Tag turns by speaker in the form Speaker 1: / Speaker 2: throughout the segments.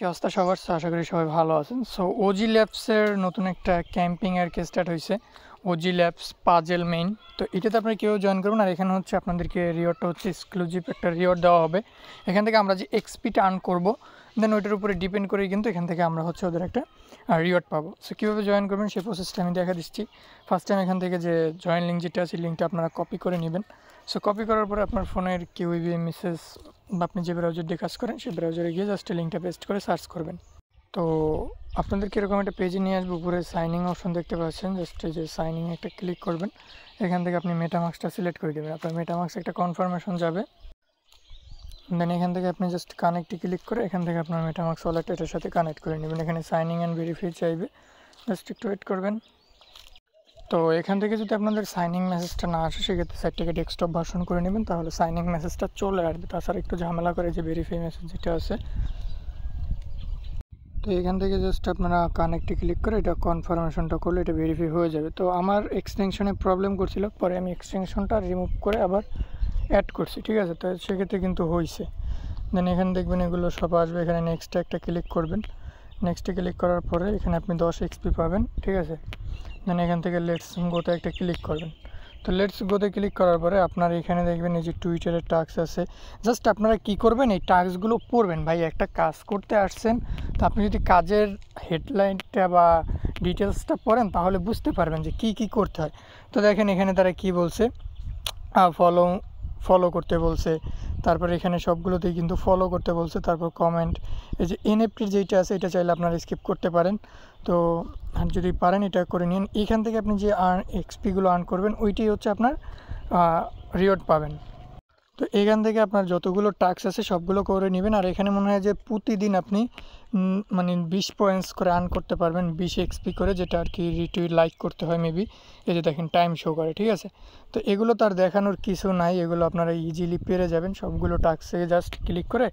Speaker 1: কি অবস্থা সবার? আশা করি সবাই ভালো আছেন। সো ওজি ল্যাবসের নতুন একটা ক্যাম্পিং আর কি স্টার্ট হয়েছে, ওজি ল্যাবস পাজেল মেইন। তো এটাতে আপনারা কেউ জয়েন করবেন, আর এখানে হচ্ছে আপনাদেরকে রিওয়ার্ডটা হচ্ছে এক্সক্লুসিভ একটা রিওয়ার্ড দেওয়া হবে। এখান থেকে আমরা যে এক্সপিটা আর্ন করবো, দেন ওইটার উপরে ডিপেন্ড করেই কিন্তু এখান থেকে আমরা হচ্ছে ওদের একটা রিওয়ার্ড পাবো। সো কীভাবে জয়েন করবেন সেই প্রসেসটা আমি দেখা দিচ্ছি। ফার্স্ট টাইম এখান থেকে যে জয়েন লিঙ্ক যেটা আছে, লিঙ্কটা আপনারা কপি করে নেবেন। সো কপি করার পরে আপনার ফোনের কিউইবি মেসেজ বা আপনি যে ব্রাউজার দিয়ে কাজ করেন সেই ব্রাউজারে গিয়ে জাস্ট লিঙ্কটা পেস্ট করে সার্চ করবেন। তো আপনাদেরকে এরকম একটা পেজে নিয়ে আসবে। উপরে সাইনিং অপশন দেখতে পাচ্ছেন, জাস্ট এই যে সাইনিং একটা ক্লিক করবেন। এখান থেকে আপনি মেটামাস্কটা সিলেক্ট করে দেবেন। আপনার মেটামাস্ক একটা কনফার্মেশন যাবে, দেন এখান থেকে আপনি জাস্ট কানেক্টে ক্লিক করে এখান থেকে আপনার মেটামাস্ক ওয়ালেট এটার সাথে কানেক্ট করে নেবেন। এখানে সাইনিং অ্যান্ড ভেরিফাই চাইবে, জাস্ট একটু ওয়েট করবেন। তো এখান থেকে যদি আপনাদের সাইনিং মেসেজটা না আসে, সেক্ষেত্রে সাইটটাকে ডেস্কটপ ভার্সন করে নেবেন, তাহলে সাইনিং মেসেজটা চলে আসবে। তাছাড়া একটু ঝামেলা করে যে ভেরিফাই মেসেজ যেটা আছে। তো এখান থেকে জাস্ট আপনারা কানেক্টে ক্লিক করে এটা কনফার্মেশনটা করলে এটা ভেরিফাই হয়ে যাবে। তো আমার এক্সটেনশনে প্রবলেম করছিল, পরে আমি এক্সটেনশনটা রিমুভ করে আবার অ্যাড করছি, ঠিক আছে। তো সেক্ষেত্রে কিন্তু হয়েছে। দেন এখানে দেখবেন এগুলো সব আসবে। এখানে নেক্সটে একটা ক্লিক করবেন। নেক্সটে ক্লিক করার পরে এখানে আপনি 10 এক্সপি পাবেন, ঠিক আছে। দেন এখান থেকে লেটস গোতে একটা ক্লিক করবেন। তো লেটস গোতে ক্লিক করার পরে আপনার এখানে দেখবেন এই যে টুইটারের টাস্ক আছে। জাস্ট আপনারা কি করবেন, এই টাস্কগুলো পড়বেন। ভাই একটা কাজ করতে আসছেন, তো আপনি যদি কাজের হেডলাইনটা বা ডিটেলসটা পড়েন তাহলে বুঝতে পারবেন যে কি করতে হয়। তো দেখেন এখানে তারা কি বলছে, ফলো করতে বলছে। তারপর এখানে সবগুলোতেই কিন্তু ফলো করতে বলছে। তারপর কমেন্ট, এই যে এনএফটির যেইটা আছে এটা চাইলে আপনারা স্কিপ করতে পারেন। তো যদি পারেন এটা করে নিন। এইখান থেকে আপনি যে এক্সপিগুলো আর্ন করবেন ওইটাই হচ্ছে আপনার রিওয়ার্ড পাবেন। তো এখান থেকে আপনার যতগুলো টাস্ক আছে সবগুলো করে নেবেন। আর এখানে মনে হয় যে প্রতিদিন আপনি মানে 20 পয়েন্টস করে আর্ন করতে পারবেন, 20 এক্সপি করে, যেটা আর কি রিটুইট লাইক করতে হয় মেবি। এই যে দেখেন টাইম শো করে, ঠিক আছে। তো এগুলো তার দেখানোর কিছু নাই, এগুলো আপনারা ইজিলি পেরে যাবেন। সবগুলো টাস্কে জাস্ট ক্লিক করে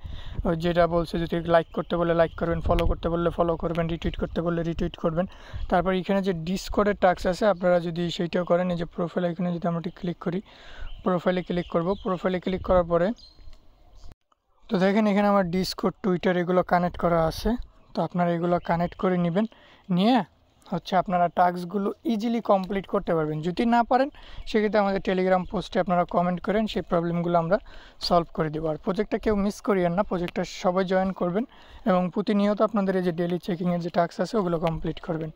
Speaker 1: ওই যেটা বলছে, যদি লাইক করতে বললে লাইক করবেন, ফলো করতে বললে ফলো করবেন, রিটুইট করতে বললে রিটুইট করবেন। তারপর এখানে যে ডিসকর্ডের টাস্ক আছে আপনারা যদি সেইটাও করেন, এই যে প্রোফাইল এখানে যদি আমরা ক্লিক করি, প্রোফাইলে ক্লিক করব। প্রোফাইলে ক্লিক করার পরে তো দেখেন এখানে আমার ডিসকর্ড, টুইটার এগুলো কানেক্ট করা আছে। তো আপনারা এগুলো কানেক্ট করে নেবেন, নিয়ে হচ্ছে আপনারা টাস্কগুলো ইজিলি কমপ্লিট করতে পারবেন। যদি না পারেন সেক্ষেত্রে আমাদের টেলিগ্রাম পোস্টে আপনারা কমেন্ট করেন, সেই প্রবলেমগুলো আমরা সলভ করে দেবো। আর প্রজেক্টটা কেউ মিস করিয়েন না, প্রজেক্টটা সবাই জয়েন করবেন এবং প্রতিনিয়ত আপনাদের এই যে ডেলি চেকিংয়ের যে টাস্ক আছে ওগুলো কমপ্লিট করবেন।